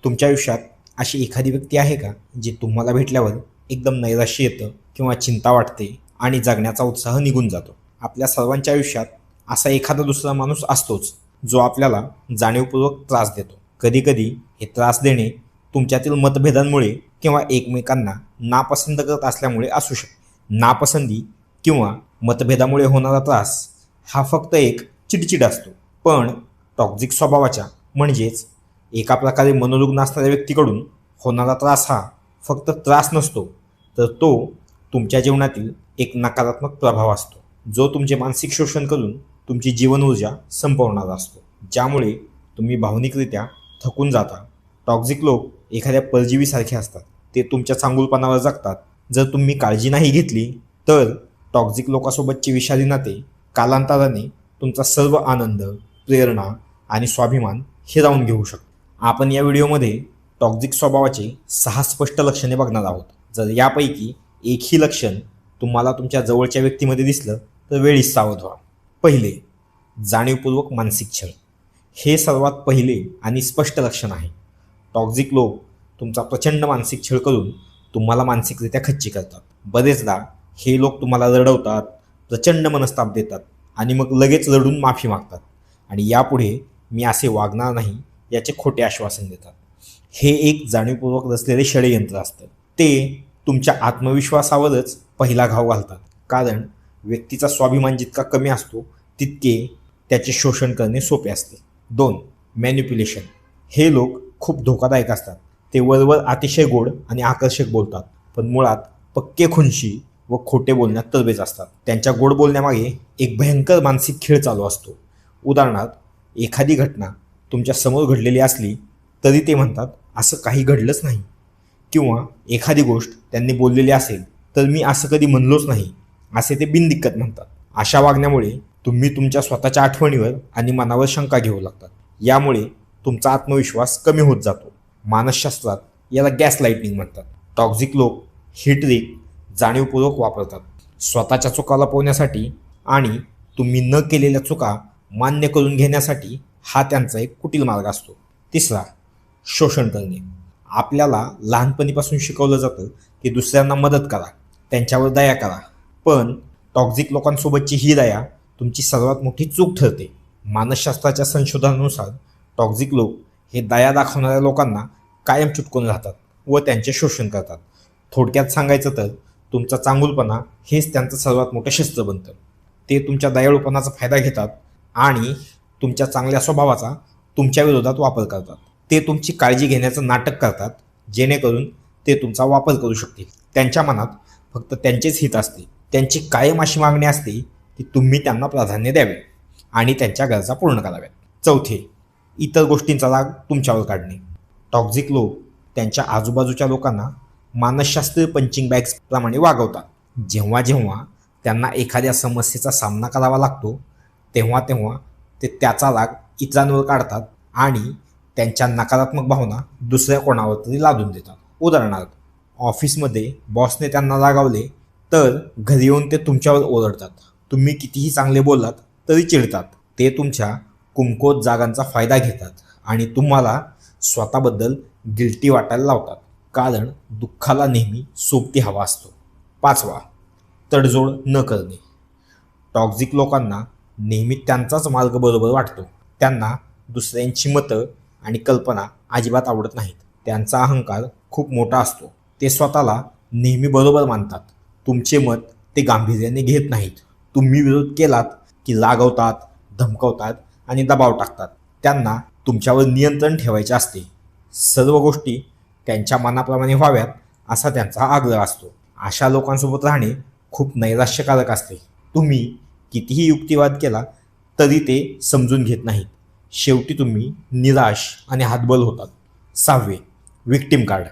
तुमच्या आयुष्यात अशी एखादी व्यक्ती आहे का जी तुम्हाला भेटल्यावर एकदम नैराश्य येतं किंवा चिंता वाटते आणि जगण्याचा उत्साह निघून जातो? आपल्या सर्वांच्या आयुष्यात असा एखादा दुसरा माणूस असतोच जो आपल्याला जाणीवपूर्वक त्रास देतो. कधीकधी हे त्रास देणे तुमच्यातील मतभेदांमुळे किंवा एकमेकांना नापसंत करत असल्यामुळे असू शकते. नापसंती किंवा मतभेदामुळे होणारा त्रास हा फक्त एक चिडचिड असतो, पण टॉक्झिक स्वभावाच्या म्हणजेच एका प्रकारे मनोरुग्ण असणाऱ्या व्यक्तीकडून होणारा त्रास हा फक्त त्रास नसतो, तर तो तुमच्या जीवनातील एक नकारात्मक प्रभाव असतो जो तुमचे मानसिक शोषण करून तुमची जीवन ऊर्जा संपवणारा असतो, ज्यामुळे तुम्ही भावनिकरित्या थकून जाता. टॉक्झिक लोक एखाद्या परजीवीसारखे असतात. ते तुमच्या चांगुलपणावर जगतात. जर तुम्ही काळजी नाही घेतली तर टॉक्झिक लोकांसोबतचे विषारी नाते कालांतराने तुमचा सर्व आनंद, प्रेरणा आणि स्वाभिमान हिरावून घेऊ शकतो. आपण या व्हिडिओमध्ये टॉक्झिक स्वभावाचे 6 स्पष्ट लक्षणे बघणार आहोत. जर यापैकी एकही लक्षण तुम्हाला तुमच्या जवळच्या व्यक्तीमध्ये दिसलं तर वेळीच सावध व्हा. पहिले, जाणीवपूर्वक मानसिक छळ. हे सर्वात पहिले आणि स्पष्ट लक्षण आहे. टॉक्झिक लोक तुमचा प्रचंड मानसिक छळ करून तुम्हाला मानसिकरित्या खच्ची करतात. बरेचदा हे लोक तुम्हाला रडवतात, प्रचंड मनस्ताप देतात आणि मग लगेच रडून माफी मागतात आणि यापुढे मी असे वागणार नाही याचे खोटे आश्वासन देतात. हे एक जाणीवपूर्वक रचलेले षडयंत्र असतं. ते तुमच्या आत्मविश्वासावरच पहिला घाव घालतात, कारण व्यक्तीचा स्वाभिमान जितका कमी असतो तितके त्याचे शोषण करणे सोपे असते. 2. मॅनिप्युलेशन. हे लोक खूप धोकादायक असतात. ते वरवर अतिशय गोड आणि आकर्षक बोलतात, पण मुळात पक्के खुनशी व खोटे बोलण्यात तरबेज असतात. त्यांच्या गोड बोलण्यामागे एक भयंकर मानसिक खेळ चालू असतो. उदाहरणार्थ, एखादी घटना तुमच्या समोर घडलेली असली तरी ते म्हणतात असं काही घडलंच नाही, किंवा एखादी गोष्ट त्यांनी बोललेली असेल तर मी असं कधी म्हणलोच नाही असे ते बिनदिक्कत म्हणतात. अशा वागण्यामुळे तुम्ही तुमच्या स्वतःच्या आठवणीवर आणि मनावर शंका घेऊ लागतात. यामुळे तुमचा आत्मविश्वास कमी होत जातो. मानसशास्त्रात याला गॅस लाइटनिंग म्हणतात. टॉक्झिक लोक ही ट्रिक जाणीवपूर्वक वापरतात, स्वतःच्या चुका लपवण्यासाठी आणि तुम्ही न केलेल्या चुका मान्य करून घेण्यासाठी. हा त्यांचा एक कुटील मार्ग असतो. तिसरा, शोषण करणे. आपल्याला लहानपणीपासून शिकवलं जातं की दुसऱ्यांना मदत करा, त्यांच्यावर दया करा, पण टॉक्झिक लोकांसोबतची ही दया तुमची सर्वात मोठी चूक ठरते. मानसशास्त्राच्या संशोधनानुसार टॉक्झिक लोक हे दया दाखवणाऱ्या लोकांना कायम चिटकून राहतात व त्यांचे शोषण करतात. थोडक्यात सांगायचं तर तुमचा चांगुलपणा हेच त्यांचं सर्वात मोठं शस्त्र बनतं. ते तुमच्या दयाळूपणाचा फायदा घेतात आणि तुमच्या चांगल्या स्वभावाचा तुमच्या विरोधात वापर करतात. ते तुमची काळजी घेण्याचं नाटक करतात, जेणेकरून ते तुमचा वापर करू शकतील. त्यांच्या मनात फक्त त्यांचेच हित असते. त्यांची कायम अशी मागणी असते की तुम्ही त्यांना प्राधान्य द्यावे आणि त्यांच्या गरजा पूर्ण कराव्यात. चौथे, इतर गोष्टींचा राग तुमच्यावर काढणे. टॉक्झिक लोक त्यांच्या आजूबाजूच्या लोकांना मानसशास्त्रीय पंचिंग बॅग्स प्रमाणे वागवतात. जेव्हा जेव्हा त्यांना एखाद्या समस्येचा सामना करावा लागतो तेव्हा तेव्हा ते त्याचा राग इतरांवर काढतात आणि त्यांच्या नकारात्मक भावना दुसऱ्या कोणावर तरी लादून देतात. उदाहरणार्थ, ऑफिसमध्ये बॉसने त्यांना रागावले तर घरी येऊन ते तुमच्यावर ओरडतात. तुम्ही कितीही चांगले बोललात तरी चिडतात. ते तुमच्या कमकुवत जागांचा फायदा घेतात आणि तुम्हाला स्वतःबद्दल गिल्टी वाटायला लावतात, कारण दुःखाला नेहमी सोबती हवा असतो. 5. तडजोड न करणे. टॉक्झिक लोकांना नेहमी त्यांचाच मार्ग बरोबर वाटतो. त्यांना दुसऱ्यांची मतं आणि कल्पना अजिबात आवडत नाहीत. त्यांचा अहंकार खूप मोठा असतो. ते स्वतःला नेहमी बरोबर मानतात. तुमचे मत ते गांभीर्याने घेत नाहीत. तुम्ही विरोध केलात की रागवतात, धमकावतात आणि दबाव टाकतात. त्यांना तुमच्यावर नियंत्रण ठेवायचे असते. सर्व गोष्टी त्यांच्या मनाप्रमाणे व्हाव्यात असा त्यांचा आग्रह असतो. अशा लोकांसोबत राहणे खूप नैराश्यकारक असते. तुम्ही कितीही युक्तिवाद केला तरी ते समजून घेत नाहीत. शेवटी तुम्ही निराश आणि हतबल होतात. 6. Victim card.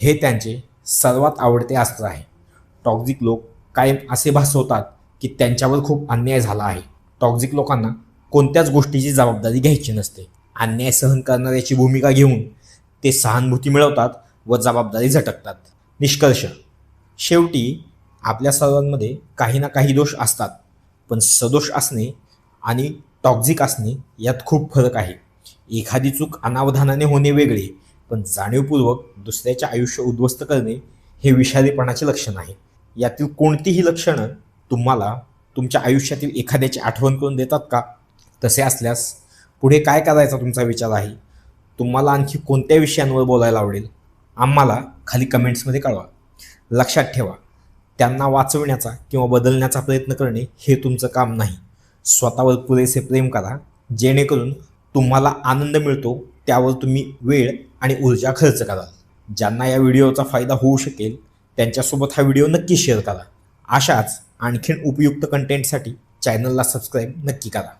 हे त्यांचे सर्वात आवडते अस्त्र आहे. टॉक्झिक लोक कायम असे भासवतात की त्यांच्यावर खूप अन्याय झाला आहे. टॉक्झिक लोकांना कोणत्याच गोष्टीची जबाबदारी घ्यायची नसते. अन्याय सहन करणाऱ्याची भूमिका घेऊन ते सहानुभूती मिळवतात व जबाबदारी झटकतात. निष्कर्ष, शेवटी आपल्या सर्वांमध्ये काही ना काही दोष असतात, पण सदोष असणे आणि टॉक्झिक असणे यात खूप फरक आहे. एखादी चूक अनावधानाने होणे वेगळे, पण जाणीवपूर्वक दुसऱ्याचे आयुष्य उद्ध्वस्त करणे हे विषारीपणाचे लक्षण आहे. यातील कोणतीही लक्षणं तुम्हाला तुमच्या आयुष्यातील एखाद्याची आठवण करून देतात का? तसे असल्यास पुढे काय करायचा तुमचा विचार आहे? तुम्हाला आणखी कोणत्या विषयांवर बोलायला आवडेल? आम्हाला खाली कमेंट्समध्ये कळवा. लक्षात ठेवा, त्यांना वाचवण्याचा किंवा बदलण्याचा प्रयत्न करणे हे तुमचं काम नाही. स्वतःवर पुरेसे प्रेम करा, जेणेकरून तुम्हाला आनंद मिळतो त्यावर तुम्ही वेळ आणि ऊर्जा खर्च कराल. ज्यांना या व्हिडिओचा फायदा होऊ शकेल त्यांच्यासोबत हा व्हिडिओ नक्की शेअर करा. अशाच आणखीन उपयुक्त कंटेंटसाठी चॅनलला सबस्क्राईब नक्की करा.